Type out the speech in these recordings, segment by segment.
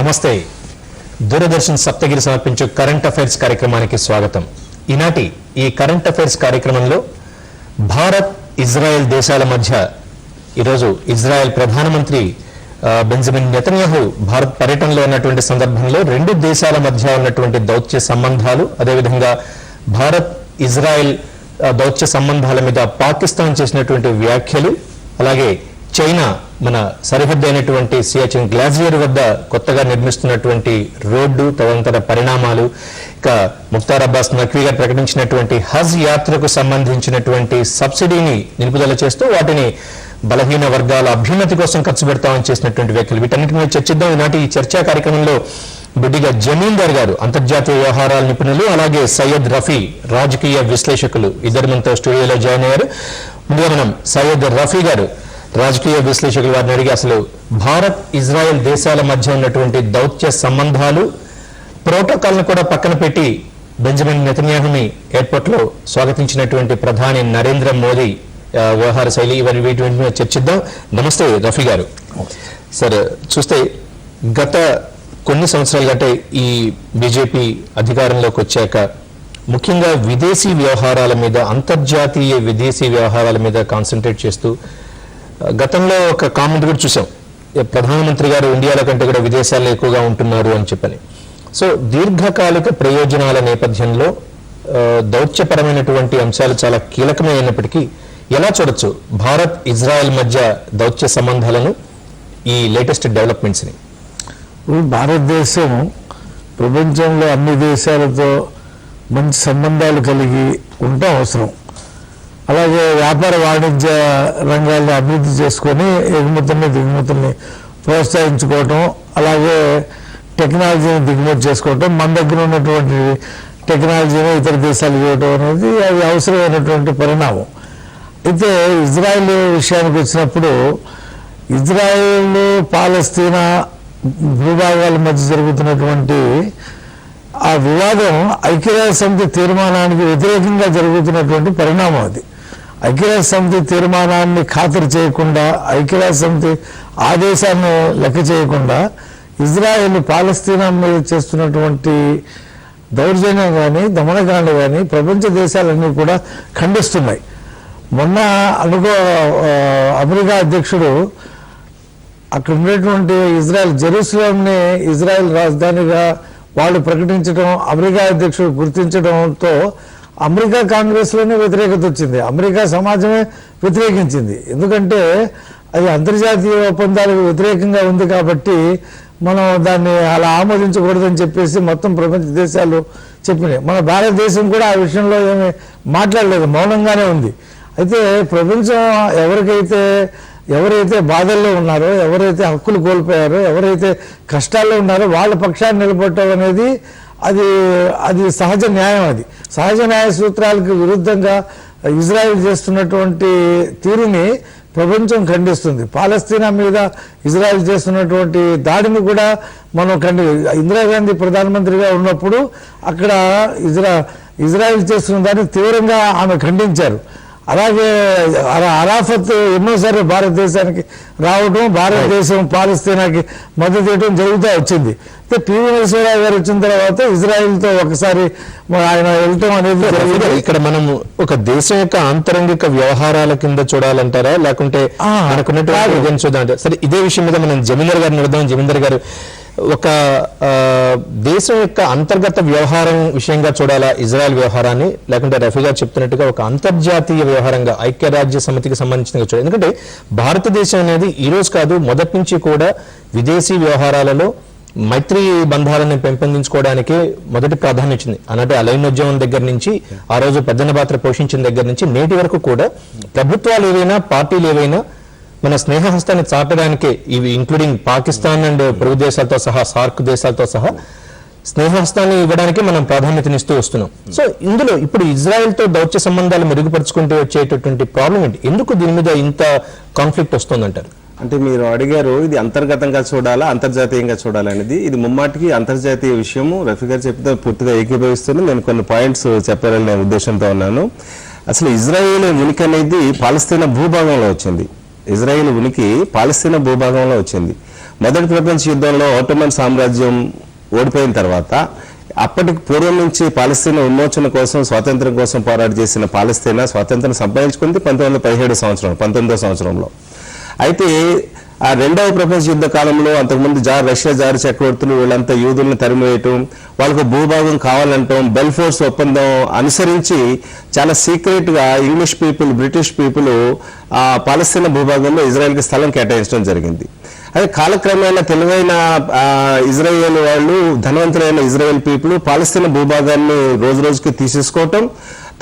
నమస్తే. దూరదర్శన్ సప్తగిరి సమర్పించే current affairs కార్యక్రమానికి స్వాగతం. ఈనాటి ఈ కరెంట్ అఫైర్స్ కార్యక్రమంలో భారత్ ఇజ్రాయెల్ దేశాల మధ్య ఈరోజు ఇజ్రాయెల్ ప్రధానమంత్రి బెంజమిన్ నెతన్యాహు భారత్ పర్యటనలో ఉన్నటువంటి సందర్భంలో రెండు దేశాల మధ్య ఉన్నటువంటి దౌత్య సంబంధాలు, అదేవిధంగా భారత్ ఇజ్రాయెల్ దౌత్య సంబంధాల మీద పాకిస్తాన్ చేసినటువంటి వ్యాఖ్యలు, అలాగే చైనా మన సరిహద్దు అయినటువంటి సియాచిన్ గ్లాసియర్ వద్ద కొత్తగా నిర్మిస్తున్నటువంటి రోడ్డు తదనంతర పరిణామాలు, ఇక ముఖ్తార్ అబ్బాస్ నఖ్వీ గారు ప్రకటించినటువంటి హజ్ యాత్రకు సంబంధించినటువంటి సబ్సిడీని నిలుపుదల చేస్తూ వాటిని బలహీన వర్గాల అభ్యున్నతి కోసం ఖర్చు పెడతామని చేసినటువంటి వ్యాఖ్యలు, వీటన్నిటి మీద చర్చిద్దాం. ఈనాటి ఈ చర్చా కార్యక్రమంలో బుడ్డిగా జమీందార్ గారు అంతర్జాతీయ వ్యవహారాల నిపుణులు, అలాగే సయ్యద్ రఫీ రాజకీయ విశ్లేషకులు ఇద్దరు మనతో స్టూడియోలో జాయిన్ అయ్యారు. ముందుగా మనం సయ్యద్ రఫీ గారు రాజకీయ విశ్లేషకులు వారిని అడిగి అసలు భారత్ ఇజ్రాయెల్ దేశాల మధ్య ఉన్నటువంటి దౌత్య సంబంధాలు, ప్రోటోకాల్ను కూడా పక్కన పెట్టి బెంజమిన్ నెతన్యాహుని ఎయిర్పోర్ట్ లో స్వాగతించినటువంటి ప్రధాని నరేంద్ర మోదీ వ్యవహార శైలి, ఇవన్నీ వీటి మీద చర్చిద్దాం. నమస్తే రఫీ గారు. సార్, చూస్తే గత కొన్ని సంవత్సరాలుగా అంటే ఈ బీజేపీ అధికారంలోకి వచ్చాక ముఖ్యంగా విదేశీ వ్యవహారాల మీద, అంతర్జాతీయ విదేశీ వ్యవహారాల మీద కాన్సన్ట్రేట్ చేస్తూ గతంలో ఒక కామెంట్ కూడా చూసాం, ప్రధానమంత్రి గారు ఇండియాలో కంటే కూడా విదేశాల్లో ఎక్కువగా ఉంటున్నారు అని చెప్పని. సో దీర్ఘకాలిక ప్రయోజనాల నేపథ్యంలో దౌత్యపరమైనటువంటి అంశాలు చాలా కీలకమైనప్పటికీ ఎలా చూడొచ్చు భారత్ ఇజ్రాయెల్ మధ్య దౌత్య సంబంధాలను, ఈ లేటెస్ట్ డెవలప్మెంట్స్ని? భారతదేశం ప్రపంచంలో అన్ని దేశాలతో మంచి సంబంధాలు కలిగి ఉండటం అవసరం. అలాగే వ్యాపార వాణిజ్య రంగాల్లో అభివృద్ధి చేసుకొని ఎగుమతుల్ని దిగుమతుల్ని ప్రోత్సహించుకోవటం, అలాగే టెక్నాలజీని దిగుమతి చేసుకోవటం, మన దగ్గర ఉన్నటువంటి టెక్నాలజీని ఇతర దేశాలకు ఇవ్వటం అనేది అది అవసరమైనటువంటి పరిణామం. అయితే ఇజ్రాయెల్ విషయానికి వచ్చినప్పుడు ఇజ్రాయెల్ పాలస్తీనా భూభాగాల మధ్య జరుగుతున్నటువంటి ఆ వివాదం ఐక్యరాజ్య సమితి తీర్మానానికి వ్యతిరేకంగా జరుగుతున్నటువంటి పరిణామం. అది ఐక్యరాజ్య సమితి తీర్మానాన్ని ఖాతరు చేయకుండా, ఐక్యరాజ్య సమితి ఆదేశాన్ని లెక్క చేయకుండా ఇజ్రాయెల్ పాలస్తీనా మీద చేస్తున్నటువంటి దౌర్జన్యం కానీ దమనకాండ కానీ ప్రపంచ దేశాలన్నీ కూడా ఖండిస్తున్నాయి. మొన్న అమెరికా అధ్యక్షుడు అక్కడ ఉండేటువంటి ఇజ్రాయెల్ జెరూసలంని ఇజ్రాయెల్ రాజధానిగా వాళ్ళు ప్రకటించడం, అమెరికా అధ్యక్షుడు గుర్తించడంతో అమెరికా కాంగ్రెస్లోనే వ్యతిరేకత వచ్చింది, అమెరికా సమాజమే వ్యతిరేకించింది. ఎందుకంటే అది అంతర్జాతీయ ఒప్పందాలకు వ్యతిరేకంగా ఉంది కాబట్టి మనం దాన్ని అలా ఆమోదించకూడదని చెప్పేసి మొత్తం ప్రపంచ దేశాలు చెప్పినాయి. మన భారతదేశం కూడా ఆ విషయంలో ఏమీ మాట్లాడలేదు, మౌనంగానే ఉంది. అయితే ప్రపంచం ఎవరైతే బాధల్లో ఉన్నారో, ఎవరైతే హక్కులు కోల్పోయారో, ఎవరైతే కష్టాల్లో ఉన్నారో వాళ్ళ పక్షాన్ని నిలబడటం అనేది అది సహజ న్యాయం. అది సహజ న్యాయ సూత్రాలకు విరుద్ధంగా ఇజ్రాయెల్ చేస్తున్నటువంటి తీరుని ప్రపంచం ఖండిస్తుంది. పాలస్తీనా మీద ఇజ్రాయెల్ చేస్తున్నటువంటి దాడిని కూడా మనం ఇందిరాగాంధీ ప్రధానమంత్రిగా ఉన్నప్పుడు అక్కడ ఇజ్రాయెల్ చేస్తున్న దాన్ని తీవ్రంగా ఆమె ఖండించారు. అలాగే అరాఫత్ ఎన్నోసార్లు భారతదేశానికి రావడం, భారతదేశం పాలస్తీనాకి మద్దతు ఇవ్వడం జరుగుతూ వచ్చింది. అయితే పివి నరసింహరావు గారు వచ్చిన తర్వాత ఇజ్రాయెల్తో ఒకసారి ఆయన వెళ్ళటం అనేది జరిగింది. ఇక్కడ మనం ఒక దేశం యొక్క ఆంతరంగిక వ్యవహారాల కింద చూడాలంటారా, లేకుంటే మనకున్నటువంటి చూడాలంటే? సరే, ఇదే విషయం మీద మనం జమీందర్ గారిని అడుగుదాం. జమీందర్ గారు, ఒక దేశం యొక్క అంతర్గత వ్యవహారం విషయంగా చూడాలా ఇజ్రాయెల్ వ్యవహారాన్ని, లేకుంటే రఫీ గారు చెప్తున్నట్టుగా ఒక అంతర్జాతీయ వ్యవహారంగా ఐక్యరాజ్య సమితికి సంబంధించిన చూడాలి? ఎందుకంటే భారతదేశం అనేది ఈ రోజు కాదు, మొదటి నుంచి కూడా విదేశీ వ్యవహారాలలో మైత్రి బంధాలను పెంపొందించుకోవడానికి మొదటి ప్రాధాన్యం ఇచ్చింది. అన్నట్టు అలైనోద్యమం దగ్గర నుంచి, ఆ రోజు పెద్దన పాత్ర పోషించిన దగ్గర నుంచి నేటి వరకు కూడా ప్రభుత్వాలు ఏవైనా, పార్టీలు ఏవైనా మన స్నేహహస్తాన్ని చాటడానికి, ఇవి ఇంక్లూడింగ్ పాకిస్తాన్ అండ్ పొరుగు దేశాలతో సహా, సార్క్ దేశాలతో సహా స్నేహహస్తాన్ని ఇవ్వడానికి మనం ప్రాధాన్యతనిస్తూ వస్తున్నాం. సో ఇందులో ఇప్పుడు ఇజ్రాయెల్తో దౌత్య సంబంధాలు మెరుగుపరుచుకుంటూ వచ్చేటటువంటి ప్రాబ్లం ఏంటి? ఎందుకు దీని మీద ఇంత కాన్ఫ్లిక్ట్ వస్తుందంటారు? అంటే మీరు అడిగారు ఇది అంతర్గతంగా చూడాలా అంతర్జాతీయంగా చూడాలనేది. ఇది ముమ్మాటికి అంతర్జాతీయ విషయము. రఫీ గారు చెప్తే పూర్తిగా ఏకీభవిస్తున్నాను. నేను కొన్ని పాయింట్స్ చెప్పాలని ఉద్దేశంతో ఉన్నాను. అసలు ఇజ్రాయెల్ ఉనికి అనేది పాలస్తీనా భూభాగంలో వచ్చింది. ఇజ్రాయెల్ ఉనికి పాలస్తీనా భూభాగంలో వచ్చింది. మొదటి ప్రపంచ యుద్ధంలో ఒట్టమన్ సామ్రాజ్యం ఓడిపోయిన తర్వాత అప్పటికి పూర్వం నుంచి పాలస్తీనా విమోచన కోసం స్వాతంత్రం కోసం పోరాట చేసిన పాలస్తీనా స్వాతంత్రం సంపాదించుకుంది 1917 సంవత్సరంలో. అయితే ఆ రెండవ ప్రపంచ యుద్ధ కాలంలో అంతకుముందు రష్యా జారు చక్రవర్తులు వీళ్ళంతా యూదులను తరిమివేయటం, వాళ్ళకు భూభాగం కావాలంటాం, బెల్ఫోర్స్ ఒప్పందం అనుసరించి చాలా సీక్రెట్ గా ఇంగ్లీష్ పీపుల్, బ్రిటిష్ పీపుల్ ఆ పాలస్తీనా భూభాగంలో ఇజ్రాయెల్కి స్థలం కేటాయించడం జరిగింది. అదే కాలక్రమేణా తెలివైన ఇజ్రాయేల్ వాళ్ళు, ధనవంతులైన ఇజ్రాయెల్ పీపుల్ పాలస్తీనా భూభాగాన్ని రోజు రోజుకి తీసేసుకోవటం,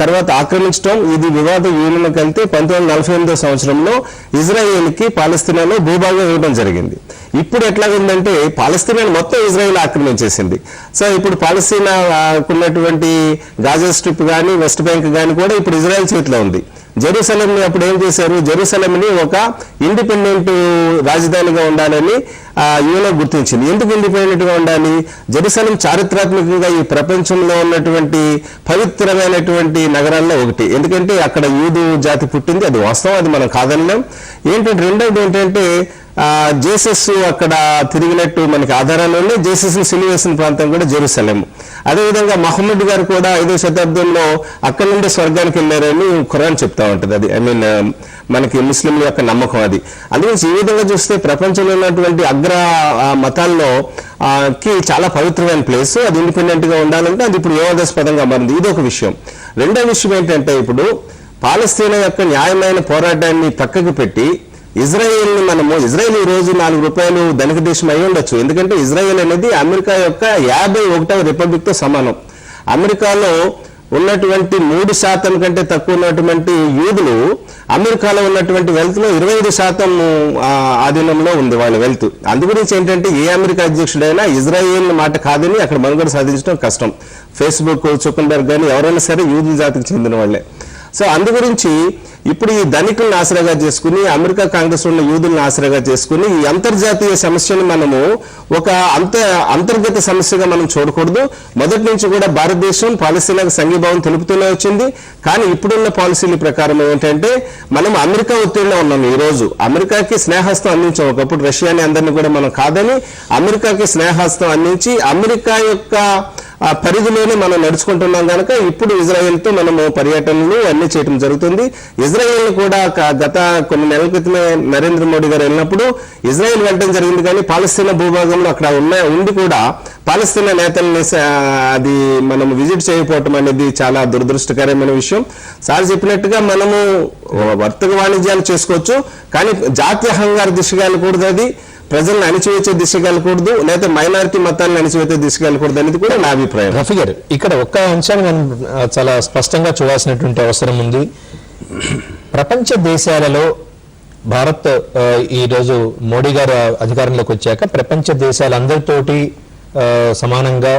తర్వాత ఆక్రమించడం, ఇది వివాద యూనియన్కి వెళ్తే 1948 సంవత్సరంలో ఇజ్రాయేల్కి పాలస్తీనాలో భూభాగం ఇవ్వడం జరిగింది. ఇప్పుడు ఎట్లాగుందంటే పాలస్తీనాను మొత్తం ఇజ్రాయెల్ ఆక్రమించేసింది. సో ఇప్పుడు పాలస్తీనాకున్నటువంటి గాజా స్ట్రిప్ కానీ వెస్ట్ బ్యాంక్ కానీ కూడా ఇప్పుడు ఇజ్రాయెల్ చేతిలో ఉంది. జెరూసలంని అప్పుడు ఏం చేశారు, జెరూసలంని ఒక ఇండిపెండెంట్ రాజధానిగా ఉండాలని యూఎన్ఓ గుర్తించింది. ఎందుకు ఇండిపెండెంట్ గా ఉండాలి? జెరూసలం చారిత్రాత్మకంగా ఈ ప్రపంచంలో ఉన్నటువంటి పవిత్రమైనటువంటి నగరాల్లో ఒకటి. ఎందుకంటే అక్కడ యూదు జాతి పుట్టింది, అది వాస్తవం, అది మనం కాదనలేం. ఏంటంటే రెండవది ఏంటంటే జేసస్ అక్కడ తిరిగినట్టు మనకి ఆధారాలు ఉన్నాయి. జేసస్ ని సిలువేసిన ప్రాంతం కూడా జెరూసలేం. అదేవిధంగా మహమ్మద్ గారు కూడా 5వ శతాబ్దంలో అక్కడి నుండి స్వర్గానికి వెళ్ళారని ఖురాన్ చెప్తా ఉంటుంది. అది మనకి ముస్లింల యొక్క నమ్మకం అది. అందుకని ఈ విధంగా చూస్తే ప్రపంచంలో ఉన్నటువంటి అగ్ర మతాల్లో కి చాలా పవిత్రమైన ప్లేస్, అది ఇండిపెండెంట్ గా ఉండాలంటే అది ఇప్పుడు వివాదాస్పదంగా మారింది. ఇది ఒక విషయం. రెండో విషయం ఏంటంటే ఇప్పుడు పాలస్తీనా యొక్క న్యాయమైన పోరాటాన్ని పక్కకు పెట్టి ఇజ్రాయెల్ ఈ రోజు ₹4 ధనిక దేశం అయి ఉండొచ్చు. ఎందుకంటే ఇజ్రాయెల్ అనేది అమెరికా యొక్క 51వ రిపబ్లిక్ తో సమానం. అమెరికాలో ఉన్నటువంటి 3% కంటే తక్కువ ఉన్నటువంటి యూదులు అమెరికాలో ఉన్నటువంటి వెల్త్ లో 25% ఆధీనంలో ఉంది వాళ్ళ వెల్త్. అందుగురించి ఏంటంటే ఏ అమెరికా అధ్యక్షుడైనా ఇజ్రాయెల్ మాట కాదని అక్కడ మనుగడ సాధించడం కష్టం. ఫేస్బుక్, చుకన్బర్గ్ కానీ ఎవరైనా సరే యూదుల జాతికి చెందిన వాళ్ళే. సో అందు గురించి ఇప్పుడు ఈ ధనికులను ఆసరాగా చేసుకుని, అమెరికా కాంగ్రెస్ ఉన్న యూదులను ఆసరాగా చేసుకుని ఈ అంతర్జాతీయ సమస్యను మనము ఒక అంతర్గత సమస్యగా మనం చూడకూడదు. మొదటి నుంచి కూడా భారతదేశం పాలస్తీనాకు సంఘీభావం తెలుపుతూనే వచ్చింది. కానీ ఇప్పుడున్న పాలసీల ప్రకారం ఏంటంటే మనం అమెరికా ఒత్తిడిలో ఉన్నాం. ఈ రోజు అమెరికాకి స్నేహస్తం అందించాం. ఒకప్పుడు రష్యాని అందరినీ కూడా మనం కాదని అమెరికాకి స్నేహస్తం అందించి అమెరికా యొక్క పరిధిలోనే మనం నడుచుకుంటున్నాం కనుక ఇప్పుడు ఇజ్రాయెల్తో మనము పర్యటనలు అన్ని చేయడం జరుగుతుంది. ఇజ్రాయెల్ కూడా గత కొన్ని నెలల క్రితమే నరేంద్ర మోడీ గారు వెళ్ళినప్పుడు ఇజ్రాయెల్ వెళ్ళడం జరిగింది. కానీ పాలస్తీనా భూభాగంలో అక్కడ ఉండి కూడా పాలస్తీనా నేతల్ని అది మనం విజిట్ చేయకపోవటం అనేది చాలా దురదృష్టకరమైన విషయం. సార్ చెప్పినట్టుగా మనము వర్తక వాణిజ్యాలు చేసుకోవచ్చు, కానీ జాతీయ అహంకార దిశగా వెళ్ళకూడదు, అది ప్రజలను అణిచివేసే దిశగా వెళ్ళకూడదు, లేదా మైనారిటీ మతాలను అణిచివేసే దిశగా వెళ్ళకూడదు అనేది కూడా నా అభిప్రాయం. రఫీ గారు, ఇక్కడ ఒక్క అంశాన్ని మనం చాలా స్పష్టంగా చూడాల్సినటువంటి అవసరం ఉంది. ప్రపంచ దేశాలలో భారత్ ఈరోజు మోడీ గారు అధికారంలోకి వచ్చాక ప్రపంచ దేశాలందరితోటి సమానంగా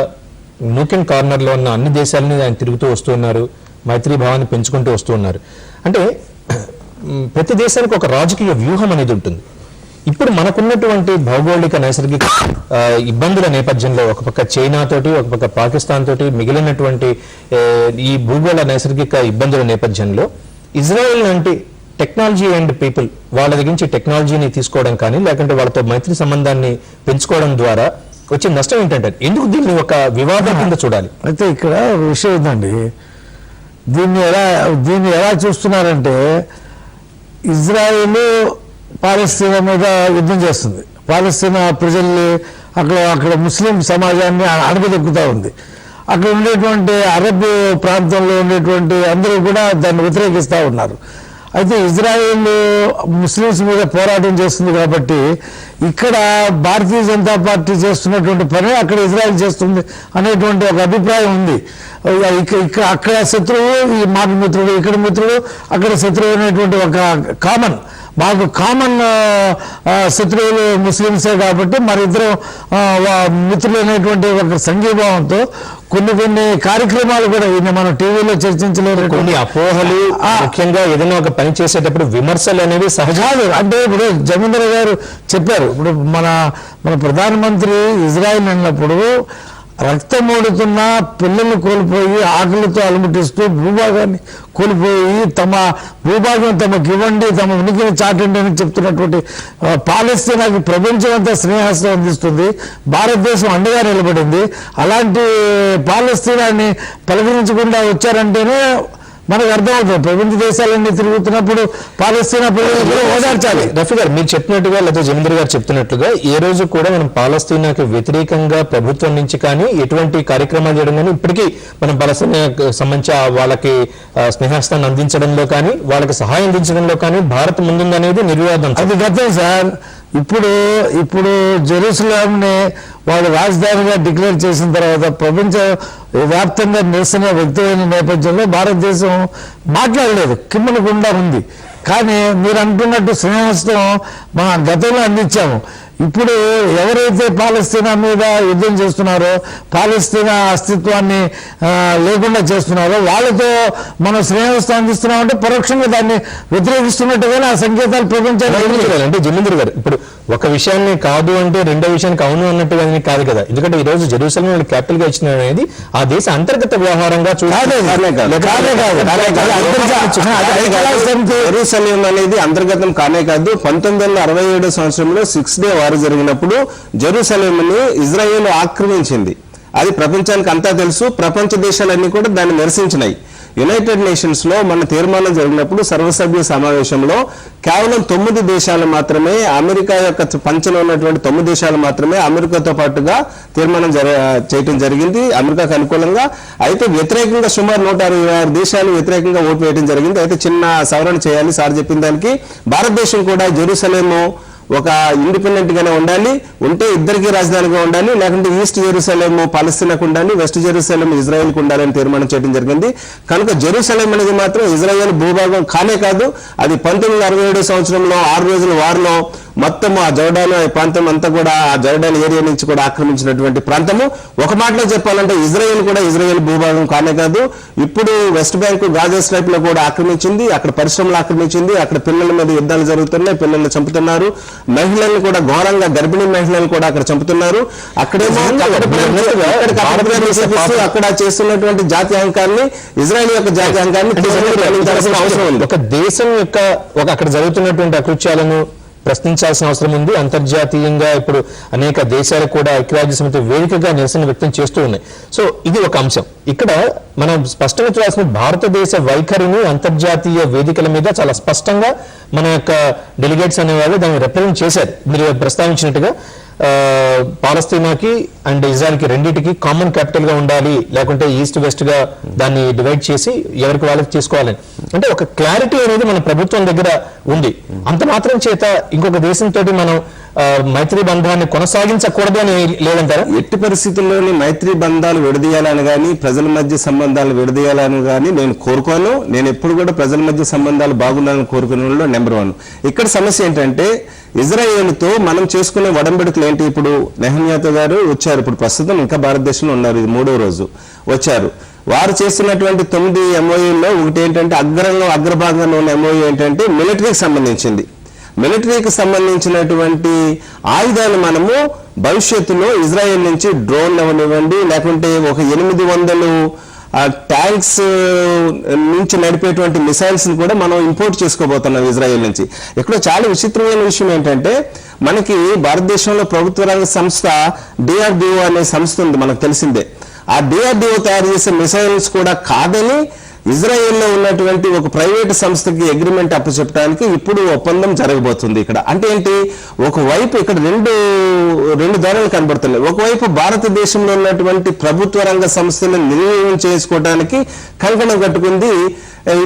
నూకెన్ కార్నర్లో ఉన్న అన్ని దేశాలని ఆయన తిరుగుతూ వస్తున్నారు, మైత్రీ భావాన్ని పెంచుకుంటూ వస్తూ ఉన్నారు. అంటే ప్రతి దేశానికి ఒక రాజకీయ వ్యూహం అనేది ఉంటుంది. ఇప్పుడు మనకున్నటువంటి భౌగోళిక నైసర్గిక ఇబ్బందుల నేపథ్యంలో ఒక పక్క చైనా తోటి, ఒక పక్క పాకిస్తాన్ తోటి, మిగిలినటువంటి ఈ భూగోళ నైసర్గిక ఇబ్బందుల నేపథ్యంలో ఇజ్రాయెల్ లాంటి టెక్నాలజీ అండ్ పీపుల్ వాళ్ళ దగ్గర నుంచి టెక్నాలజీని తీసుకోవడం కానీ, లేకుంటే వాళ్ళతో మైత్రి సంబంధాన్ని పెంచుకోవడం ద్వారా వచ్చే నష్టం ఏంటంటే ఎందుకు దీన్ని ఒక వివాదం కింద చూడాలి? అయితే ఇక్కడ విషయం ఏంటండి, దీన్ని ఎలా చూస్తున్నారంటే ఇజ్రాయెల్ పాలస్తీనా మీద యుద్ధం చేస్తుంది. పాలస్తీనా ప్రజల్ని అక్కడ ముస్లిం సమాజాన్ని అణగదొక్కుతూ ఉంది. అక్కడ ఉండేటువంటి అరబ్ ప్రాంతంలో ఉండేటువంటి అందరూ కూడా దాన్ని వ్యతిరేకిస్తూ ఉన్నారు. అయితే ఇజ్రాయెల్ ముస్లిమ్స్ మీద పోరాటం చేస్తుంది కాబట్టి ఇక్కడ భారతీయ జనతా పార్టీ చేస్తున్నటువంటి పని అక్కడ ఇజ్రాయెల్ చేస్తుంది అనేటువంటి ఒక అభిప్రాయం ఉంది. అక్కడ శత్రువు, ఈ మాకు మిత్రుడు, ఇక్కడ మిత్రుడు, అక్కడ శత్రువు అనేటువంటి ఒక మాకు కామన్ శత్రువులు ముస్లింసే కాబట్టి మరిద్దరు మిత్రులు అనేటువంటి ఒక సంఘీభావంతో కొన్ని కార్యక్రమాలు కూడా మనం టీవీలో చర్చించలేదు. కొన్ని అపోహలు, ముఖ్యంగా ఏదైనా ఒక పని చేసేటప్పుడు విమర్శలు అనేవి సహజాలు. అంటే ఇప్పుడు జమీందర్ గారు చెప్పారు, ఇప్పుడు మన ప్రధానమంత్రి ఇజ్రాయెల్ అన్నప్పుడు రక్తం ఓడుతున్న పిల్లలు కోల్పోయి ఆకలితో అలమటిస్తూ భూభాగాన్ని కోల్పోయి తమ భూభాగం తమకు ఇవ్వండి, తమ ఉనికిని చాటండి అని చెప్తున్నటువంటి పాలస్తీనాకి ప్రపంచం అంతా స్నేహస్తం అందిస్తుంది. భారతదేశం అండగా నిలబడింది. అలాంటి పాలస్తీనాన్ని పలకరించకుండా వచ్చారంటేనే మనకు అర్థమవుతుంది. ప్రపంచ దేశాలన్నీ తిరుగుతున్నప్పుడు పాలస్తీనా ప్రజలు కూడా ఓదార్చాలి. రఫీ గారు మీరు చెప్పినట్టుగా లేదా జమీందర్ గారు చెప్తున్నట్లుగా ఏ రోజు కూడా మనం పాలస్తీనాకి వ్యతిరేకంగా ప్రభుత్వం నుంచి కానీ ఎటువంటి కార్యక్రమాలు చేయడం కానీ ఇప్పటికీ మనం పాలస్తీనాకు సంబంధించి వాళ్ళకి స్నేహస్థాన్ని అందించడంలో కానీ వాళ్ళకి సహాయం అందించడంలో కానీ భారత్ ముందుందనేది నిర్వివాదం. అది గతం సార్. ఇప్పుడు జెరూసలేంని వాళ్ళు రాజధానిగా డిక్లేర్ చేసిన తర్వాత ప్రపంచ వ్యాప్తంగా నిరసన వ్యక్తమైన నేపథ్యంలో భారతదేశం మాట్లాడలేదు, కిమ్మనకుండా ఉంది. కానీ మీరు అంటున్నట్టు స్నేహస్తం మన గతంలో అందించాము. ఇప్పుడు ఎవరైతే పాలస్తీనా మీద యుద్ధం చేస్తున్నారో, పాలస్తీనా అస్తిత్వాన్ని లేకుండా చేస్తున్నారో వాళ్ళతో మనం స్నేహస్తం అందిస్తున్నామంటే పరోక్షంగా దాన్ని వ్యతిరేకిస్తున్నట్టుగానే ఆ సంకేతాలు ప్రపంచానికి. అంటే జమీందర్ గారు ఇప్పుడు ఒక విషయాన్ని కాదు అంటే రెండో విషయానికి అవును అన్నట్టుగా కాదు కదా. ఎందుకంటే ఈ రోజు జెరూసలేం క్యాపిటల్ గా ఇచ్చిన అనేది ఆ దేశ అంతర్గత వ్యవహారంగా జెరూసలేం అనేది అంతర్గతం కానే కాదు. 1967 సంవత్సరంలో 6 డే వార్ జరిగినప్పుడు జెరూసలేంని ఇజ్రాయెల్ ఆక్రమించింది. అది ప్రపంచానికి అంతా తెలుసు. ప్రపంచ దేశాలన్నీ కూడా దాన్ని నిరసించినాయి. యునైటెడ్ నేషన్స్ లో మన తీర్మానం జరిగినప్పుడు సర్వసభ్య సమావేశంలో కేవలం 9 దేశాలు మాత్రమే, అమెరికా యొక్క పంచలో ఉన్నటువంటి 9 దేశాలు మాత్రమే అమెరికాతో పాటుగా తీర్మానం చేయడం జరిగింది అమెరికాకు అనుకూలంగా. అయితే వ్యతిరేకంగా సుమారు 166 దేశాలు వ్యతిరేకంగా ఓటు వేయడం జరిగింది. అయితే చిన్న సవరణ చేయాలి సార్ చెప్పిన దానికి. భారతదేశం కూడా జెరూసలేము ఒక ఇండిపెండెంట్ గానే ఉండాలి, ఉంటే ఇద్దరికి రాజధానిగా ఉండాలి, లేకుంటే ఈస్ట్ జెరూసలేం పాలస్తీనాకు ఉండాలి, వెస్ట్ జెరూసలేం ఇజ్రాయెల్కు ఉండాలని తీర్మానం చేయడం జరిగింది. కనుక జెరూసలేం అనేది మాత్రం ఇజ్రాయెల్ భూభాగం కానే కాదు. అది 1967 సంవత్సరంలో 6 రోజుల వార్లో మొత్తం ఆ జోర్డాన్ ప్రాంతం అంతా కూడా ఆ జోర్డాన్ ఏరియా నుంచి కూడా ఆక్రమించినటువంటి ప్రాంతము. ఒక మాటలో చెప్పాలంటే ఇజ్రాయెల్ కూడా ఇజ్రాయెల్ భూభాగం కానే కాదు. ఇప్పుడు వెస్ట్ బ్యాంక్ గాజా స్ట్రైప్ లో కూడా ఆక్రమించింది, అక్కడ పరిశ్రమలు ఆక్రమించింది, అక్కడ పిల్లల మీద యుద్ధాలు జరుగుతున్నాయి, పిల్లల్ని చంపుతున్నారు, మహిళల్ని కూడా ఘోరంగా గర్భిణీ మహిళలను కూడా అక్కడ చంపుతున్నారు. అక్కడేమో అక్కడ చేస్తున్నటువంటి జాతీయ అహంకారాన్ని, ఇజ్రాయెల్ యొక్క జాతీయ అహంకారాన్ని అవసరం ఉంది. ఒక దేశం యొక్క అక్కడ జరుగుతున్నటువంటి అకృత్యాలను ప్రశ్నించాల్సిన అవసరం ఉంది. అంతర్జాతీయంగా ఇప్పుడు అనేక దేశాలు కూడా ఐక్యరాజ్య సమితి వేదికగా నిరసన వ్యక్తం చేస్తూ ఉన్నాయి. సో ఇది ఒక అంశం. ఇక్కడ మనం స్పష్టంగా చూడాల్సిన భారతదేశ వైఖరిని అంతర్జాతీయ వేదికల మీద చాలా స్పష్టంగా మన యొక్క డెలిగేట్స్ అనేవాళ్ళు దాన్ని రిప్రజెంట్ చేశారు. మీరు ప్రస్తావించినట్టుగా పాలస్తీనాకి అండ్ ఇజ్రాయెల్కి రెండింటికి కామన్ క్యాపిటల్ గా ఉండాలి, లేకుంటే ఈస్ట్ వెస్ట్ గా దాన్ని డివైడ్ చేసి ఎవరికి వాళ్ళకి చేసుకోవాలని అంటే ఒక క్లారిటీ అనేది మన ప్రభుత్వం దగ్గర ఉంది. అంత మాత్రం చేత ఇంకొక దేశంతో మనం మైత్రి బంధాన్ని కొనసాగించకూడదు అని లేదంటారా? ఎట్టి పరిస్థితుల్లోని మైత్రి బంధాలు విడదీయాలని కానీ ప్రజల మధ్య సంబంధాలు విడదీయాలని కానీ నేను కోరుకోను. నేను ఎప్పుడు కూడా ప్రజల మధ్య సంబంధాలు బాగుండాలని కోరుకునే వాళ్ళు నెంబర్ 1. ఇక్కడ సమస్య ఏంటంటే ఇజ్రాయేల్తో మనం చేసుకునే వడంబడికలు ఏంటి? ఇప్పుడు నెహన్యాతో గారు వచ్చారు, ఇప్పుడు ప్రస్తుతం ఇంకా భారతదేశంలో ఉన్నారు, ఇది 3వ రోజు వచ్చారు. వారు చేస్తున్నటువంటి 9 MOUల్లో ఒకటి ఏంటంటే అగ్రభాగంలో ఉన్న MOU ఏంటంటే మిలిటరీకి సంబంధించింది. మిలిటరీకి సంబంధించినటువంటి ఆయుధాలు మనము భవిష్యత్తులో ఇజ్రాయెల్ నుంచి డ్రోన్ అవనివ్వండి, లేకుంటే ఒక 800 ట్యాంక్స్ నుంచి నడిపేటువంటి మిసైల్స్ కూడా మనం ఇంపోర్ట్ చేసుకోబోతున్నాం ఇజ్రాయెల్ నుంచి. ఇక్కడ చాలా విచిత్రమైన విషయం ఏంటంటే మనకి భారతదేశంలో ప్రభుత్వ రంగ సంస్థ DRDO అనే సంస్థ ఉంది, మనకు తెలిసిందే. ఆ DRDO తయారు చేసే మిసైల్స్ కూడా కాదని ఇజ్రాయెల్లో ఉన్నటువంటి ఒక ప్రైవేట్ సంస్థకి అగ్రిమెంట్ అప్పచెప్పడానికి ఇప్పుడు ఒప్పందం జరగబోతుంది. ఇక్కడ అంటే ఏంటి? ఒకవైపు ఇక్కడ రెండు ధోరణులు కనబడుతున్నాయి. ఒకవైపు భారతదేశంలో ఉన్నటువంటి ప్రభుత్వ రంగ సంస్థలను నిర్వహణ చేసుకోవడానికి కంకణం కట్టుకుంది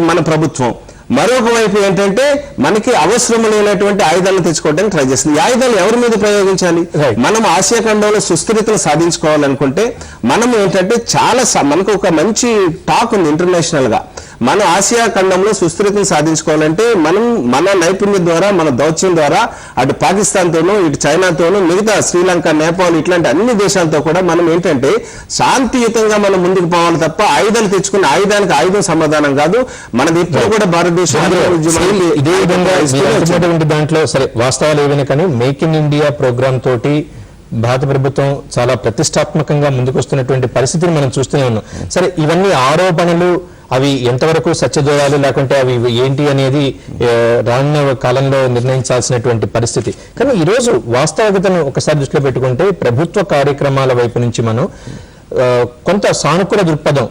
మన ప్రభుత్వం. మరొక వైపు ఏంటంటే మనకి అవసరం లేనటువంటి ఆయుధాలను తెచ్చుకోవడానికి ట్రై చేస్తుంది. ఈ ఆయుధాలు ఎవరి మీద ప్రయోగించాలి? మనం ఆసియా ఖండంలో సుస్థిరతను సాధించుకోవాలనుకుంటే మనం ఏంటంటే మనకు ఒక మంచి టాక్ ఉంది ఇంటర్నేషనల్ గా. మన ఆసియా ఖండంలో సుస్థిరతను సాధించుకోవాలంటే మనం మన నైపుణ్యం ద్వారా, మన దౌత్యం ద్వారా అటు పాకిస్తాన్తోనూ ఇటు చైనాతోనూ మిగతా శ్రీలంక, నేపాల్ ఇట్లాంటి అన్ని దేశాలతో కూడా మనం ఏంటంటే శాంతియుతంగా మనం ముందుకు పోవాలి తప్ప ఆయుధాలు తెచ్చుకున్న ఆయుధానికి ఆయుధం సమాధానం కాదు. మనది ఎప్పుడు కూడా భారతదేశం ఇదే విధంగా దాంట్లో సరే వాస్తవాలు ఏవైనా కానీ మేక్ ఇన్ ఇండియా ప్రోగ్రామ్ తోటి భారత ప్రభుత్వం చాలా ప్రతిష్టాత్మకంగా ముందుకొస్తున్నటువంటి పరిస్థితిని మనం చూస్తూనే ఉన్నాం. సరే, ఇవన్నీ ఆరోపణలు అవి ఎంతవరకు సత్యదూరాలు లేకుంటే అవి ఏంటి అనేది రానున్న కాలంలో నిర్ణయించాల్సినటువంటి పరిస్థితి. కానీ ఈరోజు వాస్తవికతను ఒకసారి దృష్టిలో పెట్టుకుంటే ప్రభుత్వ కార్యక్రమాల వైపు నుంచి మనం కొంత సానుకూల దృక్పథం,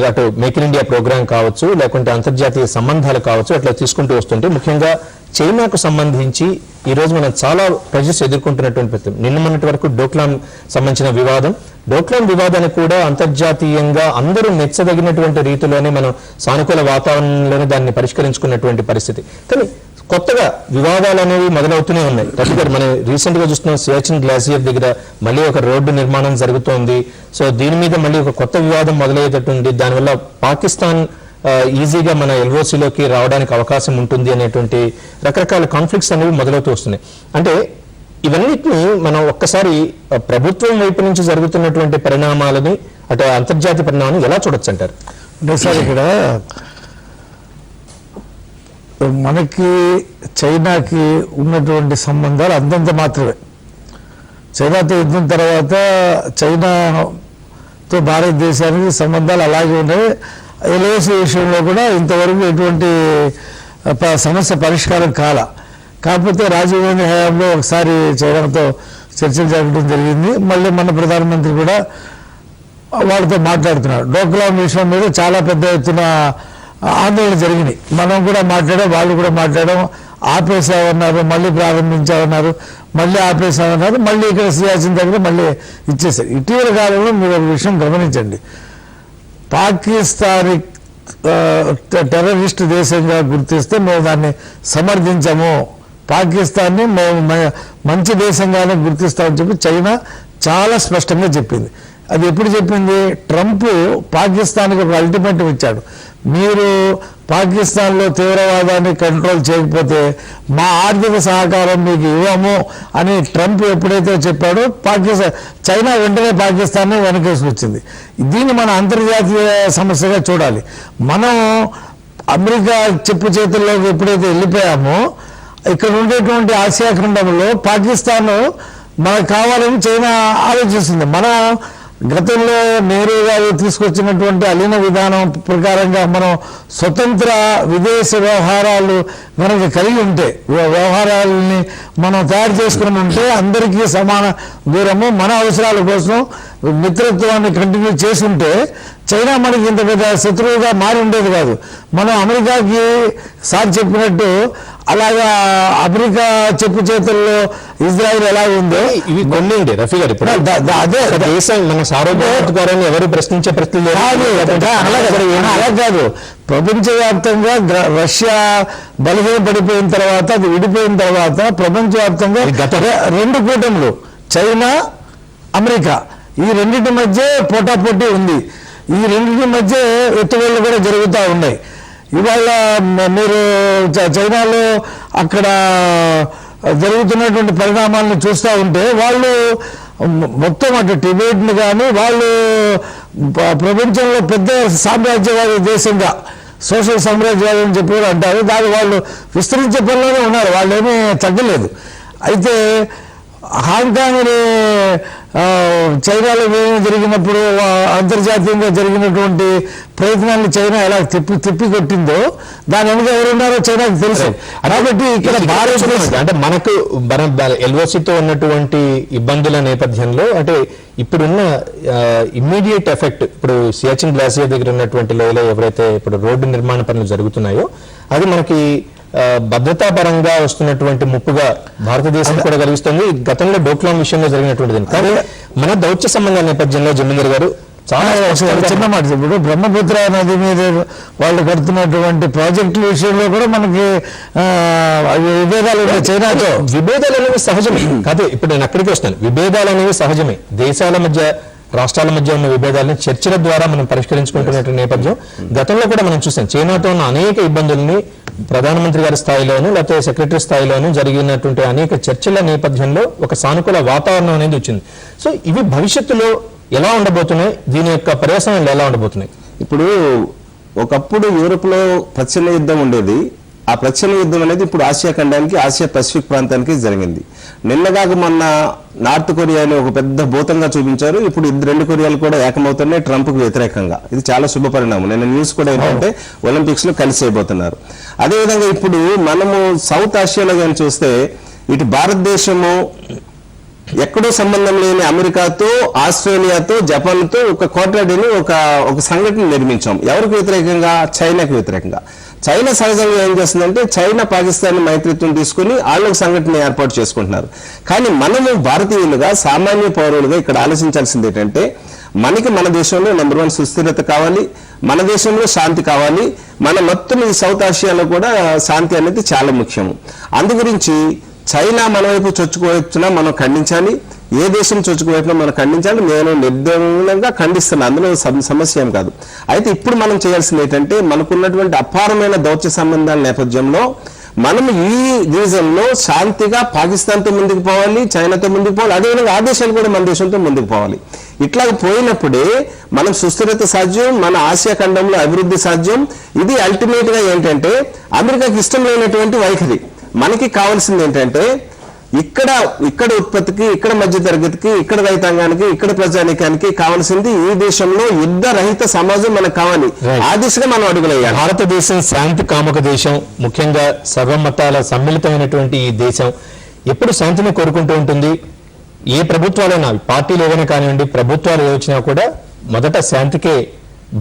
అటు మేక్ ఇన్ ఇండియా ప్రోగ్రాం కావచ్చు, లేకుంటే అంతర్జాతీయ సంబంధాలు కావచ్చు, అట్లా తీసుకుంటూ వస్తుంటే ముఖ్యంగా చైనాకు సంబంధించి ఈ రోజు మనం చాలా ప్రెజర్స్ ఎదుర్కొంటున్నటువంటి పరిస్థితి. నిన్న మొన్నటి వరకు డోక్లాం సంబంధించిన వివాదం, డోక్లాం వివాదాన్ని కూడా అంతర్జాతీయంగా అందరూ మెచ్చదగినటువంటి రీతిలోనే మనం సానుకూల వాతావరణంలోనే దాన్ని పరిష్కరించుకున్నటువంటి పరిస్థితి. కానీ కొత్తగా వివాదాలు అనేవి మొదలవుతూనే ఉన్నాయి. రఫీ గారు, మనం రీసెంట్ గా చూస్తున్నాం సియాచిన్ గ్లాసియర్ దగ్గర మళ్ళీ ఒక రోడ్డు నిర్మాణం జరుగుతోంది. సో దీని మీద మళ్ళీ ఒక కొత్త వివాదం మొదలయ్యేటట్టుంది. దానివల్ల పాకిస్తాన్ ఈజీగా మన ఎల్ఓసిలోకి రావడానికి అవకాశం ఉంటుంది అనేటువంటి రకరకాల కాన్ఫ్లిక్ట్స్ అనేవి మొదలవుతూ వస్తున్నాయి. అంటే ఇవన్నిటిని మనం ఒక్కసారి ప్రభుత్వం వైపు నుంచి జరుగుతున్నటువంటి పరిణామాలని, అటు అంతర్జాతీయ పరిణామాలను ఎలా చూడొచ్చు అంటారు? అంటే సార్, ఇక్కడ మనకి చైనాకి ఉన్నటువంటి సంబంధాలు అంతంత మాత్రమే. చైనాతో యుద్ధం తర్వాత చైనాతో భారతదేశానికి సంబంధాలు అలాగే ఉన్నాయి. ఎల్ఓసి విషయంలో కూడా ఇంతవరకు ఎటువంటి సమస్య పరిష్కారం కాల. కాకపోతే రాజీవ్ గాంధీ హయాంలో ఒకసారి చైనాతో చర్చలు జరగడం జరిగింది. మళ్ళీ మన ప్రధానమంత్రి కూడా వాళ్ళతో మాట్లాడుతున్నారు. డోక్లాం విషయం మీద చాలా పెద్ద ఎత్తున ఆందోళన జరిగినాయి. మనం కూడా మాట్లాడాం, వాళ్ళు కూడా మాట్లాడాం. ఆపేసామన్నారు, మళ్ళీ ప్రారంభించామన్నారు, మళ్ళీ ఆపేసామన్నారు, మళ్ళీ ఇక్కడ సియాచిన్ దగ్గర మళ్ళీ ఇచ్చేసారు. ఇటీవల కాలంలో మీరు ఒక విషయం గమనించండి. పాకిస్తాన్ టెర్రరిస్ట్ దేశంగా గుర్తిస్తే మేము దాన్ని సమర్థించము, పాకిస్తాన్ని మేము మంచి దేశంగానే గుర్తిస్తామని చెప్పి చైనా చాలా స్పష్టంగా చెప్పింది. అది ఎప్పుడు చెప్పింది? ట్రంప్ పాకిస్తాన్కి ఒక అల్టిమేటం ఇచ్చాడు. మీరు పాకిస్తాన్లో తీవ్రవాదాన్ని కంట్రోల్ చేయకపోతే మా ఆర్థిక సహకారం మీకు ఇవ్వము అని ట్రంప్ ఎప్పుడైతే చెప్పాడో చైనా వెంటనే పాకిస్తాన్ని వెనకేసుకొచ్చింది. దీన్ని మన అంతర్జాతీయ సమస్యగా చూడాలి. మనం అమెరికా చెప్పు చేతుల్లోకి ఎప్పుడైతే వెళ్ళిపోయామో, ఇక్కడ ఉండేటువంటి ఆసియా ఖండంలో పాకిస్తాన్ మనకు కావాలని చైనా ఆలోచిస్తుంది. మనం గతంలో నెహ్రూ గారు తీసుకొచ్చినటువంటి అలీన విధానం ప్రకారంగా మనం స్వతంత్ర విదేశ వ్యవహారాలు మనకి కలిగి ఉంటే, వ్యవహారాలని మనం తయారు చేసుకుని ఉంటే అందరికీ సమాన దూరము, మన అవసరాల కోసం మిత్రత్వాన్ని కంటిన్యూ చేసి ఉంటే చైనా మనకి ఇంత పెద్ద శత్రువుగా మారి ఉండేది కాదు. మనం అమెరికాకి సార్ చెప్పినట్టు అలాగా అమెరికా చెప్పు చేతుల్లో ఇజ్రాయిల్ ఎలా ఉందో ఇవి కొన్ని రఫీ గారు ఇప్పుడు అదే దేశం మన సార్వభౌమాధికారాన్ని ఎవరు ప్రశ్నించే ప్రశ్న అలా కాదు. ప్రపంచవ్యాప్తంగా రష్యా బలహీనపడిపోయిన తర్వాత, అది విడిపోయిన తర్వాత ప్రపంచవ్యాప్తంగా రెండు కూటములు, చైనా అమెరికా, ఈ రెండింటి మధ్య పోటాపోటీ ఉంది. ఈ రెండింటి మధ్య ఎత్తుగడలు కూడా జరుగుతూ ఉన్నాయి. ఇవాళ మీరు చైనాలో అక్కడ జరుగుతున్నటువంటి పరిణామాలను చూస్తూ ఉంటే వాళ్ళు మొత్తం అటు టిబెట్ని కానీ వాళ్ళు ప్రపంచంలో పెద్ద సామ్రాజ్యవాద దేశంగా సోషల్ సామ్రాజ్యవాదం అని చెప్పి కూడా అంటారు. దాన్ని వాళ్ళు విస్తరించే పనిలోనే ఉన్నారు, వాళ్ళు ఏమీ తగ్గలేదు. అయితే హాంకాంగ్ని చైనాలో జరిగినప్పుడు అంతర్జాతీయంగా జరిగినటువంటి ప్రయత్నాన్ని చైనా ఎలా తిప్పి కొట్టిందో దాని వెనుక ఎవరున్నారో చైనాకి తెలుసు. కాబట్టి ఇక్కడ భారతదేశం అంటే మనకు ఎల్ఓసితో ఉన్నటువంటి ఇబ్బందుల నేపథ్యంలో, అంటే ఇప్పుడున్న ఇమ్మీడియట్ ఎఫెక్ట్, ఇప్పుడు సియాచిన్ గ్లాసియర్ దగ్గర ఉన్నటువంటి లోయలో ఎవరైతే ఇప్పుడు రోడ్డు నిర్మాణ పనులు జరుగుతున్నాయో అది మనకి భద్రతా పరంగా వస్తున్నటువంటి ముప్పుగా భారతదేశం కూడా కలిగిస్తుంది. గతంలో డోక్లాం విషయంలో జరిగినటువంటిది. కానీ మన దౌత్య సంబంధాల నేపథ్యంలో జమీందర్ గారు చాలా చిన్న మాట, ఇప్పుడు బ్రహ్మపుత్ర నది మీద వాళ్ళు కడుతున్నటువంటి ప్రాజెక్టుల విషయంలో కూడా మనకి విభేదాలు ఉన్నాయి చైనాతో. విభేదాలు అనేవి సహజమే కాదు, ఇప్పుడు నేను అక్కడికి వస్తాను. విభేదాలు అనేవి సహజమే. దేశాల మధ్య, రాష్ట్రాల మధ్య ఉన్న విభేదాలను చర్చల ద్వారా మనం పరిష్కరించుకుంటున్నటువంటి నేపథ్యం గతంలో కూడా మనం చూసాం. చైనాతో ఉన్న అనేక ఇబ్బందుల్ని ప్రధానమంత్రి గారి స్థాయిలోనూ లేకపోతే సెక్రటరీ స్థాయిలోనూ జరిగినటువంటి అనేక చర్చల నేపథ్యంలో ఒక సానుకూల వాతావరణం అనేది వచ్చింది. సో ఇవి భవిష్యత్తులో ఎలా ఉండబోతున్నాయి, దీని యొక్క పర్యవసానాలు ఎలా ఉండబోతున్నాయి? ఇప్పుడు ఒకప్పుడు యూరోప్ లో ప్రచ్ఛన్న యుద్ధం ఉండేది, ఆ ప్రచ్ఛన్న యుద్ధం అనేది ఇప్పుడు ఆసియా ఖండానికి, ఆసియా పసిఫిక్ ప్రాంతానికి జరిగింది. నిన్నగాక మొన్న నార్త్ కొరియాని ఒక పెద్ద భూతంగా చూపించారు. ఇప్పుడు 2 కొరియాలు కూడా ఏకమవుతున్నాయి ట్రంప్కు వ్యతిరేకంగా. ఇది చాలా శుభ పరిణామం. నిన్న న్యూస్ కూడా ఏంటంటే ఒలింపిక్స్ లో కలిసి అయిపోతున్నారు. అదేవిధంగా ఇప్పుడు మనము సౌత్ ఆసియాలో కానీ చూస్తే ఇటు భారతదేశము ఎక్కడో సంబంధం లేని అమెరికాతో, ఆస్ట్రేలియాతో, జపాన్తో ఒక కోట్లాడిని ఒక సంఘటన నిర్మించాం. ఎవరికి వ్యతిరేకంగా? చైనాకి వ్యతిరేకంగా. చైనా సహజంగా ఏం చేస్తుందంటే చైనా పాకిస్తాన్ మైత్రిత్వం తీసుకుని వాళ్ళకు సంఘటన ఏర్పాటు చేసుకుంటున్నారు. కానీ మనము భారతీయులుగా, సామాన్య పౌరులుగా ఇక్కడ ఆలోచించాల్సింది ఏంటంటే మనకి మన దేశంలో నెంబర్ 1 సుస్థిరత కావాలి, మన దేశంలో శాంతి కావాలి. మన మొత్తం ఈ సౌత్ ఆసియాలో కూడా శాంతి అనేది చాలా ముఖ్యము. అందు గురించి చైనా మన వైపు చొచ్చుకోవచ్చునా మనం ఖండించాలి, ఏ దేశం చొచ్చుకోవచ్చునా మనం ఖండించాలి. నేను నిర్దయంగా ఖండిస్తున్నాను, అందులో సమస్య ఏం కాదు. అయితే ఇప్పుడు మనం చేయాల్సింది ఏంటంటే మనకున్నటువంటి అపారమైన దౌత్య సంబంధాల నేపథ్యంలో మనం ఈ రీజన్లో శాంతిగా పాకిస్తాన్తో ముందుకు పోవాలి, చైనాతో ముందుకు పోవాలి, అదేవిధంగా ఆ దేశాలు కూడా మన దేశంతో ముందుకు పోవాలి. ఇట్లా పోయినప్పుడే మనం సుస్థిరత సాధ్యం, మన ఆసియా ఖండంలో అభివృద్ధి సాధ్యం. ఇది అల్టిమేట్ గా ఏంటంటే అమెరికాకి ఇష్టం లేనటువంటి వైఖరి. మనకి కావాల్సింది ఏంటంటే ఇక్కడ ఉత్పత్తికి, ఇక్కడ మధ్య తరగతికి, ఇక్కడ రైతాంగానికి, ఇక్కడ ప్రజానికానికి కావాల్సింది ఈ దేశంలో యుద్ధ రహిత సమాజం మనకు కావాలి. ఆ దిశగా మనం అడుగులయ్యాలి. భారతదేశం శాంతి కాముక దేశం, ముఖ్యంగా సర్వమతాల సమ్మిళితమైనటువంటి ఈ దేశం ఎప్పుడు శాంతిని కోరుకుంటూ ఉంటుంది. ఏ ప్రభుత్వాలైనా, పార్టీలు ఏవైనా కానివ్వండి, ప్రభుత్వాలు వచ్చినా కూడా మొదట శాంతికే,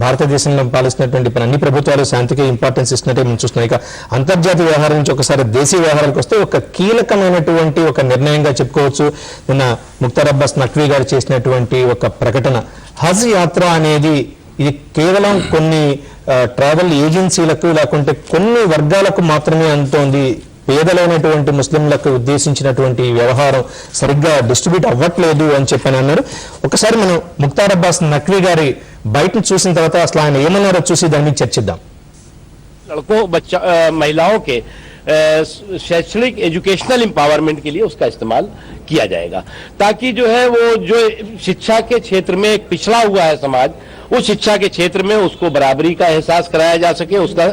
భారతదేశంలో పాలిస్తున్నటువంటి అన్ని ప్రభుత్వాలు శాంతికి ఇంపార్టెన్స్ ఇస్తున్నట్టే మనం చూస్తున్నాం. ఇక అంతర్జాతీయ వ్యవహారం నుంచి ఒకసారి దేశీయ వ్యవహారాలకు వస్తే ఒక కీలకమైనటువంటి ఒక నిర్ణయంగా చెప్పుకోవచ్చు. నిన్న ముఖ్తార్ అబ్బాస్ నఖ్వీ గారు చేసినటువంటి ఒక ప్రకటన, హజ్ యాత్ర అనేది ఇది కేవలం కొన్ని ట్రావెల్ ఏజెన్సీలకు లేకుంటే కొన్ని వర్గాలకు మాత్రమే అందుతోంది, పేదలైనటువంటి ముస్లింలకు ఉద్దేశించినటువంటి వ్యవహారం సరిగ్గా డిస్ట్రిబ్యూట్ అవ్వట్లేదు అని చెప్పని అన్నారు. ఒకసారి మనం ముఖ్తార్ అబ్బాస్ నఖ్వీ గారి బయట చూసిన తర్వాత అసలు ఆయన ఏమన్నారో చూసి దాని మీద చర్చిద్దాం. लड़कों महिलाओं के शैक्षणिक एजुकेशनल एम्पावरमेंट के लिए उसका इस्तेमाल किया जाएगा, ताकि जो है वो जो शिक्षा के क्षेत्र में एक पिछड़ा हुआ है समाज, उस शिक्षा के क्षेत्र में उसको बराबरी का एहसास कराया जा सके, उसका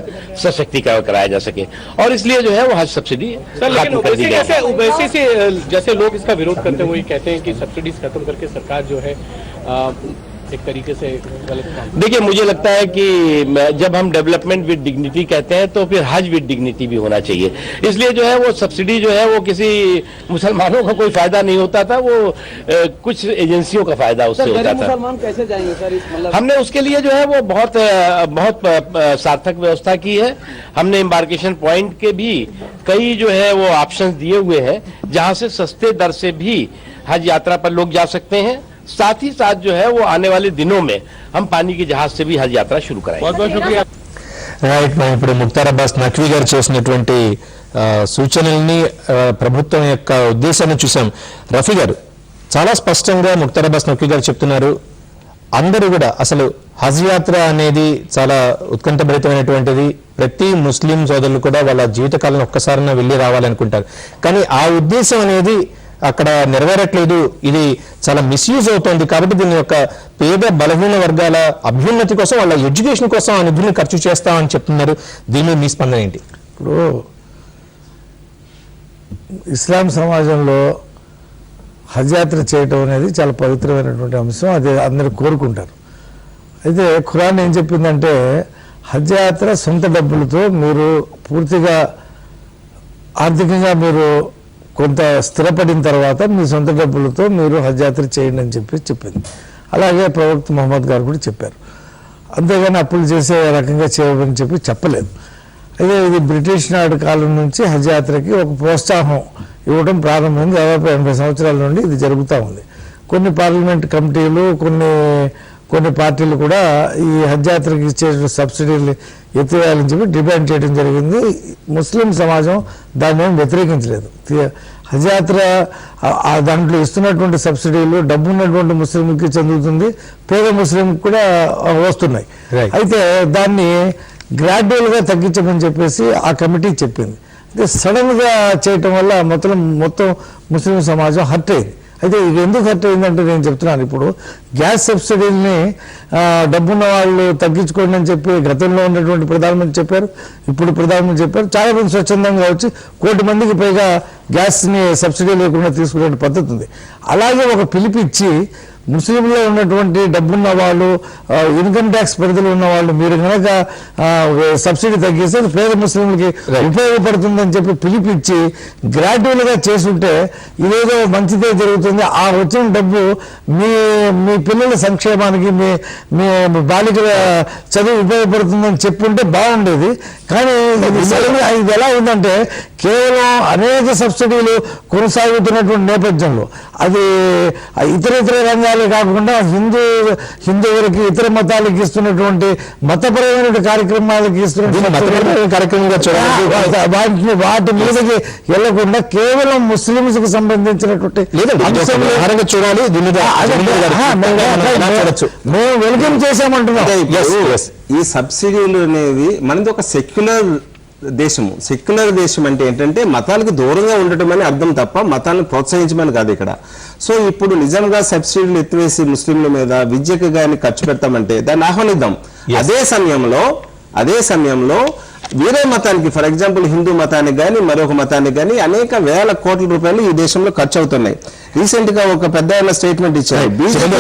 सशक्तिकरण कराया जा सके, और इसलिए जो है वो हज सब्सिडी खत्म कर दी गई। ओबीसी से जैसे लोग इसका विरोध करते हुए कहते हैं कि सब्सिडीज खत्म करके सरकार जो है एक तरीके से गलत काम। देखिए, मुझे लगता है कि जब हम डेवलपमेंट विद डिग्निटी कहते हैं तो फिर हज विद डिग्निटी भी होना चाहिए। इसलिए जो है वो सब्सिडी जो है वो किसी मुसलमानों का कोई फायदा नहीं होता था, वो कुछ एजेंसियों का फायदा उससे होता था। मुसलमान कैसे जाएंगे सर इस मतलब? हमने उसके लिए जो है वो बहुत सार्थक व्यवस्था की है। हमने एम्बार्केशन पॉइंट के भी कई जो है वो ऑप्शंस दिए हुए हैं, जहां से सस्ते दर से भी हज यात्रा पर लोग जा सकते हैं। साथ ही साथ जो है वो आने वाले दिनों में हम पानी के जहाज से भी हज यात्रा शुरू कराएंगे। बहुत बहुत शुक्रिया। రైట్, మనం ఇప్పుడు ముఖ్తార్ అబ్బాస్ నఖ్వీ గారు చేసినటువంటి సూచనల్ని, ప్రభుత్వం యొక్క ఉద్దేశాన్ని చూసాం. రఫీ గారు చాలా స్పష్టంగా ముఖ్తార్ అబ్బాస్ నఖ్వీ గారు చెప్తున్నారు, అందరూ కూడా అసలు హజ్ యాత్ర అనేది చాలా ఉత్కంఠభరితమైనటువంటిది. ప్రతి ముస్లిం సోదరులు కూడా వాళ్ళ జీవితకాలంలో ఒక్కసారైనా వెళ్ళి రావాలనుకుంటారు. కానీ ఆ ఉద్దేశం అనేది అక్కడ నెరవేరట్లేదు, ఇది చాలా మిస్యూజ్ అవుతోంది. కాబట్టి దీని యొక్క పేద బలహీన వర్గాల అభ్యున్నతి కోసం, వాళ్ళ ఎడ్యుకేషన్ కోసం ఆ నిధులను ఖర్చు చేస్తామని చెప్తున్నారు. దీని మీ స్పందన ఏంటి? ఇప్పుడు ఇస్లాం సమాజంలో హజ్ యాత్ర చేయటం అనేది చాలా పవిత్రమైనటువంటి అంశం, అది అందరూ కోరుకుంటారు. అయితే ఖురాన్ ఏం చెప్పిందంటే హజ్ యాత్ర సొంత డబ్బులతో మీరు పూర్తిగా ఆర్థికంగా మీరు కొంత స్థిరపడిన తర్వాత మీ సొంత డబ్బులతో మీరు హజ్ యాత్ర చేయండి అని చెప్పింది. అలాగే ప్రవక్త ముహమ్మద్ గారు కూడా చెప్పారు. అంతేగాని అప్పులు చేసే రకంగా చేయమని చెప్పలేదు. అయితే ఇది బ్రిటిష్ నాడు కాలం నుంచి హజ్ యాత్రకి ఒక ప్రోత్సాహం ఇవ్వడం ప్రారంభమైంది. దాదాపు 80 సంవత్సరాల నుండి ఇది జరుగుతూ ఉంది. కొన్ని పార్లమెంట్ కమిటీలు, కొన్ని పార్టీలు కూడా ఈ హజ్ యాత్రకి ఇచ్చే సబ్సిడీలు ఎత్తివేయాలని చెప్పి డిమాండ్ చేయడం జరిగింది. ముస్లిం సమాజం దాన్ని ఏం వ్యతిరేకించలేదు. హజ్ యాత్ర దాంట్లో ఇస్తున్నటువంటి సబ్సిడీలు డబ్బు ఉన్నటువంటి ముస్లింకి చెందుతుంది, పేద ముస్లింకి కూడా వస్తున్నాయి. అయితే దాన్ని గ్రాడ్యువల్గా తగ్గించమని చెప్పేసి ఆ కమిటీ చెప్పింది. అయితే సడన్గా చేయటం వల్ల మొత్తం ముస్లిం సమాజం హర్ట్ అయింది. అయితే ఇది ఎందుకు కరెక్ట్ అయిందంటే నేను చెప్తున్నాను, ఇప్పుడు గ్యాస్ సబ్సిడీని డబ్బున్న వాళ్ళు తగ్గించుకోండి అని చెప్పి గతంలో ఉన్నటువంటి ప్రధానమంత్రి చెప్పారు, ఇప్పుడు ప్రధానమంత్రి చెప్పారు. చాలా మంది స్వచ్ఛందంగా వచ్చి 1 కోటి మందికి పైగా గ్యాస్ని సబ్సిడీ లేకుండా తీసుకునే పద్ధతి ఉంది. అలాగే ఒక పిలిపిచ్చి ముస్లింలో ఉన్నటువంటి డబ్బున్న వాళ్ళు, ఇన్కమ్ ట్యాక్స్ పరిధిలో ఉన్న వాళ్ళు మీరు కనుక సబ్సిడీ తగ్గిస్తే పేద ముస్లింలకి ఉపయోగపడుతుందని చెప్పి పిలిపించి గ్రాడ్యువల్గా చేసుంటే ఇదేదో మంచిదే జరుగుతుంది, ఆ వచ్చిన డబ్బు మీ మీ పిల్లల సంక్షేమానికి, మీ బాలికల చదువు ఉపయోగపడుతుందని చెప్పుంటే బాగుండేది. కానీ ఇది ఎలా ఉందంటే కేవలం అనేక సబ్సిడీలు కొనసాగుతున్నటువంటి నేపథ్యంలో అది ఇతర రంగాలే కాకుండా హిందువులకి ఇతర మతాలకు ఇస్తున్నటువంటి మతపరమైన కార్యక్రమాలకు ఇస్తున్నటువంటి కార్యక్రమంగా వాటి మీదకి వెళ్లకుండా కేవలం ముస్లింస్ కు సంబంధించినటువంటి చూడాలి. మేము వెల్కమ్ చేశామంటున్నాం. ఈ సబ్సిడీలు అనేవి మనది ఒక సెక్యులర్ దేశం అంటే ఏంటంటే మతాలకు దూరంగా ఉండటం అని అర్థం తప్ప మతాలను ప్రోత్సహించమని కాదు ఇక్కడ. సో ఇప్పుడు నిజంగా సబ్సిడీలు ఎత్తివేసి ముస్లింల మీద విద్యకు కానీ ఖర్చు పెడతామంటే దాన్ని ఆహ్వానిద్దాం. అదే సమయంలో వేరే మతానికి, ఫర్ ఎగ్జాంపుల్ హిందూ మతానికి కానీ మరొక మతానికి కానీ అనేక వేల కోట్ల రూపాయలు ఈ దేశంలో ఖర్చు అవుతున్నాయి. రీసెంట్ గా ఒక పెద్ద స్టేట్మెంట్ ఇచ్చారు. బీజేపీ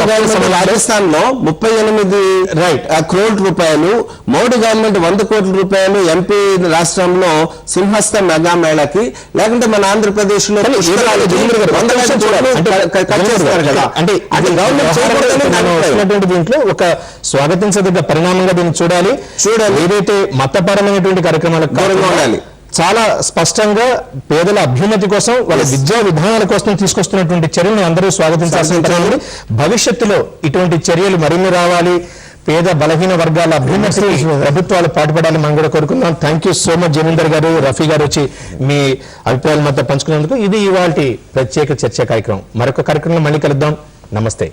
గవర్నమెంట్ రాజస్థాన్ లో 38 కోట్ల రూపాయలు, మోడీ గవర్నమెంట్ 100 కోట్ల రూపాయలు ఎంపీ రాష్ట్రంలో సింహస్థ మెగా మేళకి, లేకుంటే మన ఆంధ్రప్రదేశ్ లో దీంట్లో ఒక స్వాగతించదగ్గ పరిణామంగా దీన్ని చూడాలి. ఏదైతే మతపరమైనటువంటి కార్యక్రమాలకు దూరంగా ఉండాలి. చాలా స్పష్టంగా పేదల అభ్యున్నతి కోసం, వాళ్ళ విద్యా విధానాల కోసం తీసుకొస్తున్నటువంటి చర్యలను అందరూ స్వాగతించాల్సిన భవిష్యత్తులో ఇటువంటి చర్యలు మరిన్ని రావాలి. పేద బలహీన వర్గాల అభ్యున్నతి ప్రభుత్వాలు పాటుపడాలని మనం కూడా కోరుకుందాం. Thank you so much zamindar గారు, రఫీ గారు వచ్చి మీ అభిప్రాయాలు మాతో పంచుకున్నందుకు. ఇది ఇవాల్టి ప్రత్యేక చర్చా కార్యక్రమం. మరొక కార్యక్రమంలో మళ్ళీ కలుద్దాం. నమస్తే.